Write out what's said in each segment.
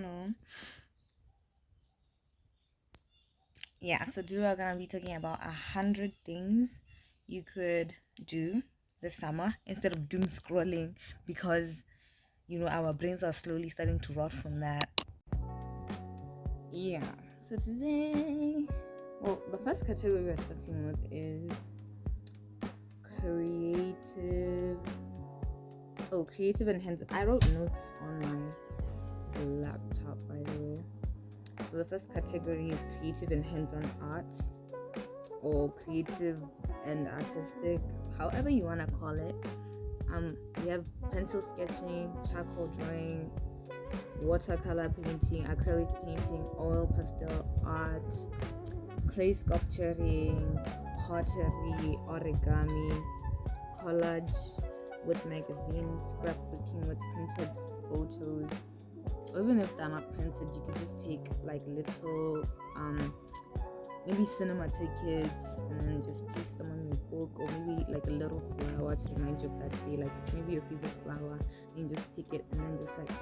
channel. Yeah, so today we're gonna be talking about 100 things you could do this summer instead of doom scrolling, because our brains are slowly starting to rot from that. Yeah, so today, well, the first category we're starting with is creative and hands. I wrote notes on my laptop, by the way. So the first category is creative and hands-on art, or creative and artistic, however you want to call it. We have pencil sketching, charcoal drawing, watercolor painting, acrylic painting, oil pastel art, clay sculpturing, pottery, origami, collage with magazines, scrapbooking with printed photos. Or even if they're not printed, you can just take like little maybe cinema tickets and then just paste them on your book, or maybe like a little flower to remind you of that day, like maybe your favorite flower, and you just pick it and then just like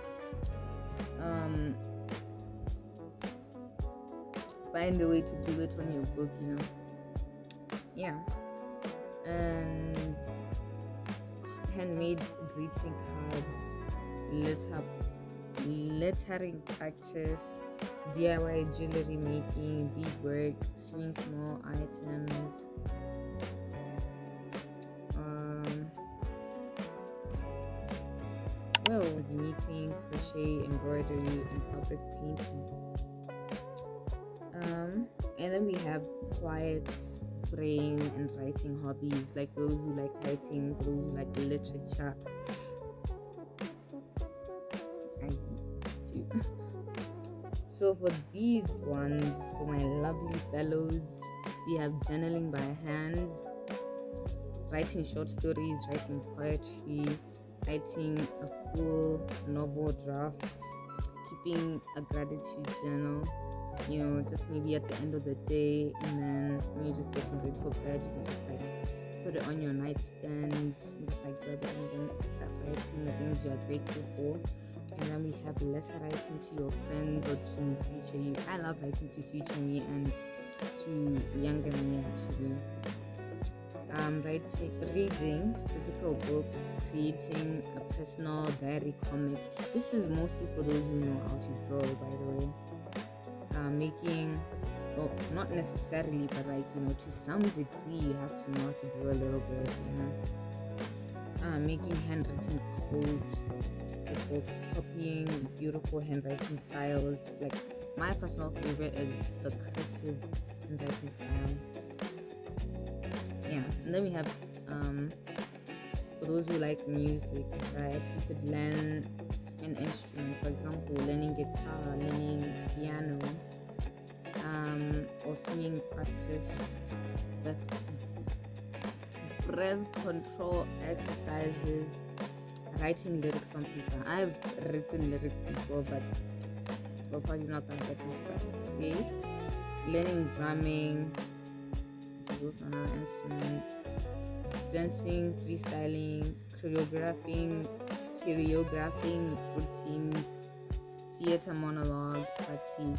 find a way to do it on your book, yeah. And handmade greeting cards, lettering practice, DIY jewelry making, beadwork, sewing small items, knitting, crochet, embroidery, and fabric painting. And then we have quiet praying and writing hobbies, like those who like writing, those who like literature. I do. So for these ones, for my lovely fellows, we have journaling by hand, writing short stories, writing poetry, writing a full novel draft, keeping a gratitude journal, just maybe at the end of the day, and then when you're just getting ready for bed, you can just like put it on your nightstand and just like grab it and then start writing the things you are grateful for. And then we have letter writing to your friends or to future you. I love writing to future me and to younger me, actually. Reading physical books, creating a personal diary comic. This is mostly for those who know how to draw, by the way. Making, well, not necessarily, but like, to some degree, you have to know how to draw a little bit, making handwritten codes, books, copying beautiful handwriting styles. Like, my personal favorite is the cursive handwriting style. Yeah, and then we have for those who like music, right? You could learn an instrument, for example, learning guitar, learning piano, or singing practice, breath control exercises, writing lyrics on paper. I've written lyrics before, but we're probably not gonna get into that today. Learning drumming, which is also another instrument, dancing, freestyling, choreographing routines, theater monologue, practicing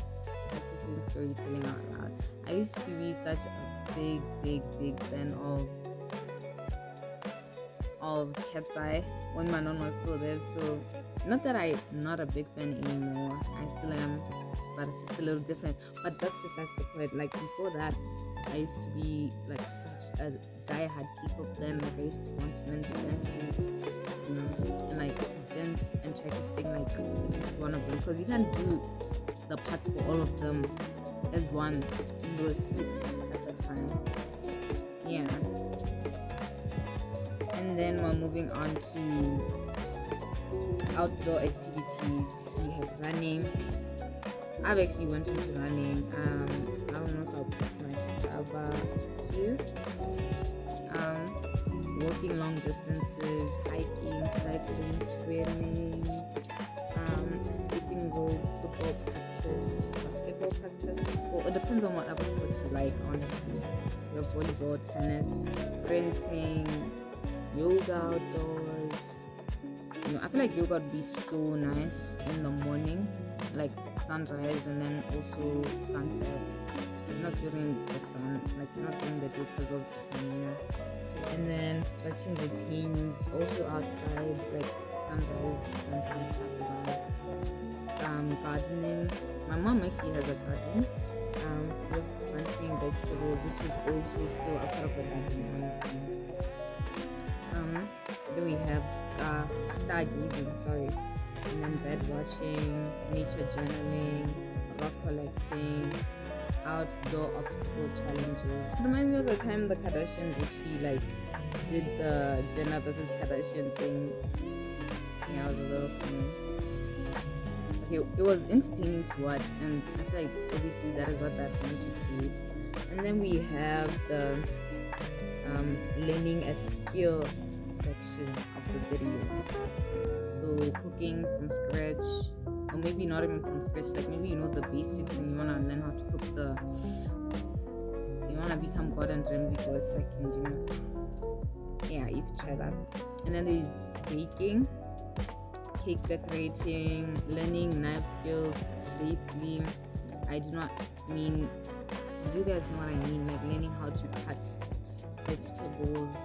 storytelling out loud. I used to be such a big fan of Cat's Eye when my non was still there. So not that I'm not a big fan anymore, I still am, but it's just a little different. But that's besides the point. Like before that, I used to be like such a diehard K-pop fan. Like I used to want to learn the dances, and like dance and try to sing like just one of them, because you can't do the parts for all of them as one. There were 6 at the time. Yeah. And then we're moving on to outdoor activities. We have running. I've actually went into running. I don't know if I'll put my Strava here. Walking long distances, hiking, cycling, swimming, skipping rope, football practice, basketball practice. Well, it depends on what other sports you like, honestly. We have volleyball, tennis, sprinting, yoga outdoors. I feel like yoga would be so nice in the morning like sunrise and then also sunset. Not during the sun, like not during the day because of the sun, you know. And then stretching routines, also outside, like sunrise, sunset type of vibe. Gardening. My mom actually has a garden. With planting vegetables, which is also still a part of the garden, honestly. Then we have stargazing, sorry, and then bird watching, nature journaling, rock collecting, outdoor obstacle challenges. It reminds me of the time the Kardashians actually like did the Jenner versus Kardashian thing. Yeah, it was a little funny. Okay, it was entertaining to watch, and I feel like obviously that is what they're trying to create. And then we have the learning a skill section of the video. So cooking from scratch, or maybe not even from scratch, like maybe you know the basics and you want to learn how to cook you want to become Gordon Ramsay for a second, you know. Yeah, you can try that. And then there's baking, cake decorating, learning knife skills safely. I do not mean, do you guys know what I mean? Like learning how to cut vegetables,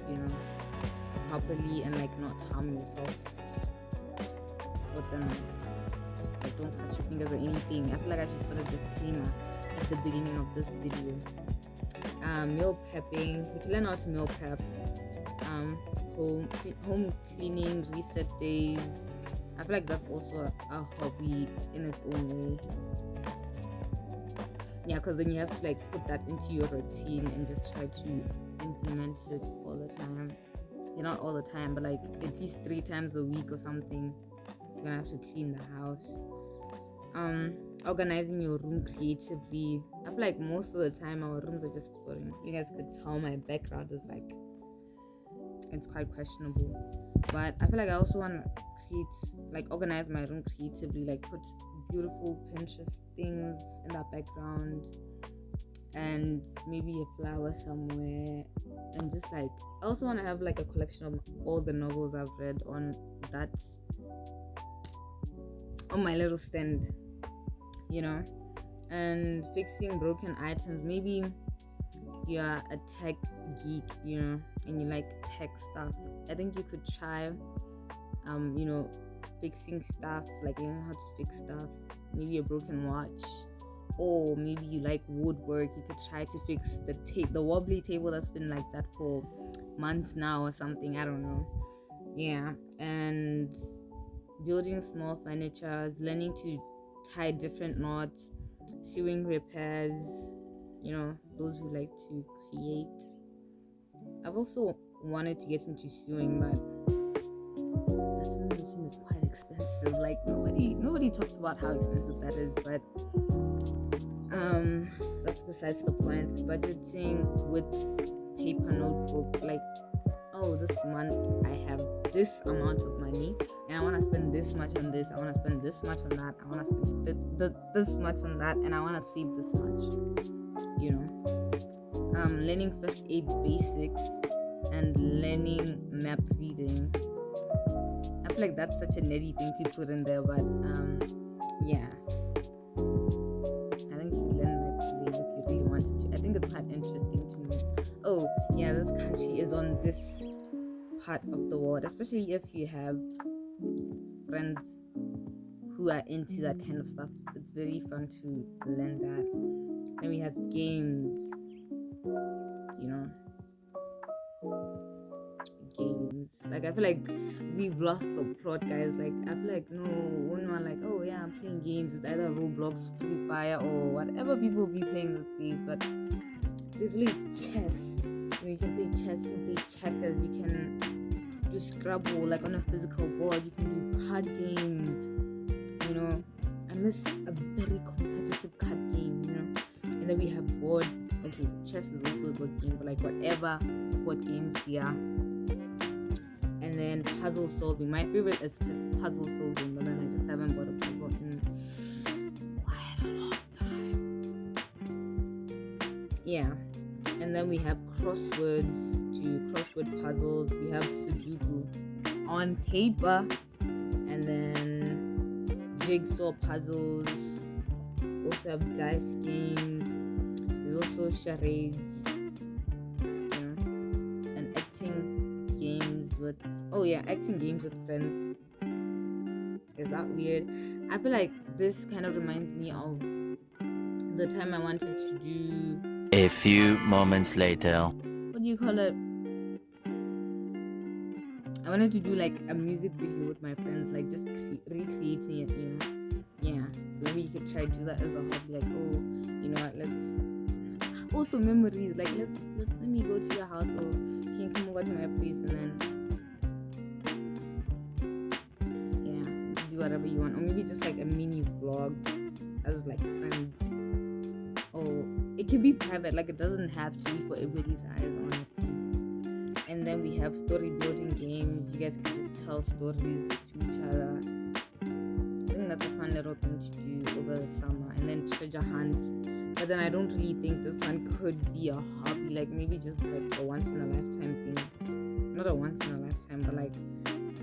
you know, properly and like not harm yourself. But then like don't cut your fingers or anything. I feel like I should put a disclaimer at the beginning of this video. Meal prepping, you can learn how to meal prep. Home cleaning, reset days. I feel like that's also a hobby in its own way. Yeah, because then you have to like put that into your routine and just try to implement it all the time. Yeah, not all the time, but like at least 3 times a week or something. You're gonna have to clean the house. Organizing your room creatively. I feel like most of the time our rooms are just boring. You guys could tell my background is like, it's quite questionable, but I feel like I also want to organize my room creatively, like put beautiful Pinterest things in that background and maybe a flower somewhere, and just like I also want to have like a collection of all the novels I've read on my little stand, you know. And fixing broken items. Maybe you're a tech geek, you know, and you like tech stuff. I think you could try fixing stuff, like learning how to fix stuff. Maybe a broken watch, or maybe you like woodwork. You could try to fix the wobbly table that's been like that for months now or something. I don't know. Yeah. And building small furniture, learning to tie different knots, sewing repairs, you know, those who like to create. I've also wanted to get into sewing, but the sewing machine is quite expensive. Like nobody talks about how expensive that is, but that's besides the point. Budgeting with paper notebook, like, oh, this month I have this amount of money and I want to spend this much on this, I want to spend this much on that, I want to spend this much on that, and I want to save this much, you know. Learning first aid basics and learning map reading. I feel like that's such a nerdy thing to put in there, but yeah, I think you learn map reading if you really wanted to. I think it's quite interesting to know, oh yeah, this country is on this part of the world, especially if you have friends who are into that kind of stuff. It's very fun to learn that. Then we have games, you know, games. Like I feel like we've lost the plot, guys. Like I feel like when we're like, oh yeah, I'm playing games, it's either Roblox, Free Fire, or whatever people be playing these days. But this really is chess. You can play chess, you can play checkers, you can do Scrabble like on a physical board, you can do card games, you know. I miss a very competitive card game, you know. And then we have chess is also a board game, but like whatever board games they are. And then puzzle solving. My favorite is puzzle solving, but then I just haven't bought a puzzle in quite a long time. Yeah. And then we have crossword puzzles. We have Sudoku on paper, and then jigsaw puzzles. Also have dice games. There's also charades, and acting games with acting games with friends. Is that weird? I feel like this kind of reminds me of the time I wanted to do. A few moments later. What do you call it? I wanted to do like a music video with my friends, like just recreating it, Yeah. So maybe you could try to do that as a hobby, like, what, let's also memories, like let me go to your house, or can you come over to my place, and then you can do whatever you want, or maybe just like a mini vlog as like friends. Or it can be private, like it doesn't have to be for everybody's eyes, honestly. And then we have story building games. You guys can just tell stories to each other. I think that's a fun little thing to do over the summer. And then treasure hunts. But then I don't really think this one could be a hobby. Like maybe just like a once in a lifetime thing. Not a once in a lifetime, but like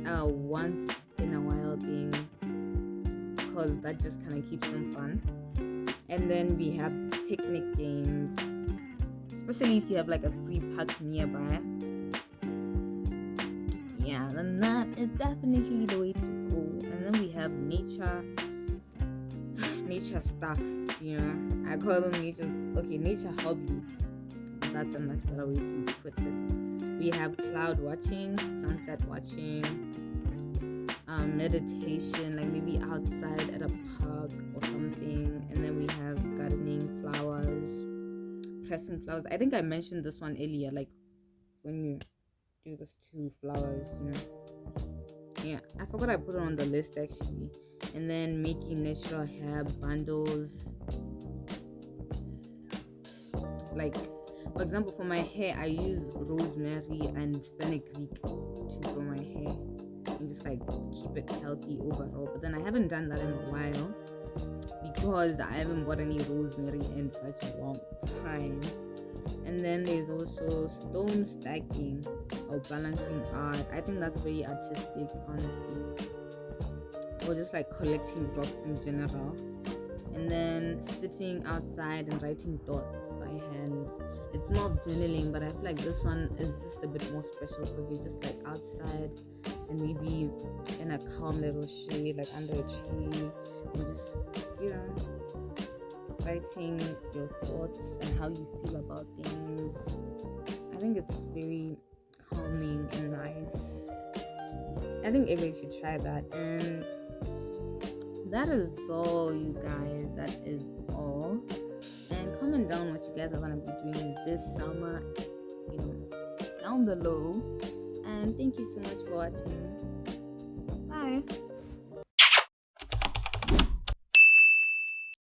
a once in a while thing. Because that just kind of keeps them fun. And then we have picnic games. Especially if you have like a free park nearby. Yeah, then that is definitely the way to go. And then we have nature stuff, I call them nature hobbies. That's a much better way to put it. We have cloud watching, sunset watching, meditation, like maybe outside at a park or something. And then we have gardening, flowers, pressing flowers. I think I mentioned this one earlier, like when you do this to flowers, Yeah, I forgot I put it on the list actually. And then making natural hair bundles. Like, for example, for my hair, I use rosemary and fenugreek to grow my hair and just like keep it healthy overall. But then I haven't done that in a while because I haven't bought any rosemary in such a long time. And then there's also stone stacking or balancing art. I think that's very artistic, honestly. Or just like collecting rocks in general. And then sitting outside and writing thoughts by hand. It's more of journaling, but I feel like this one is just a bit more special because you're just like outside and maybe in a calm little shade, like under a tree, and just, writing your thoughts and how you feel about things. I think it's very calming and nice. I think everybody should try that. And that is all, you guys. That is all. And comment down what you guys are going to be doing this summer, down below. And thank you so much for watching. Bye.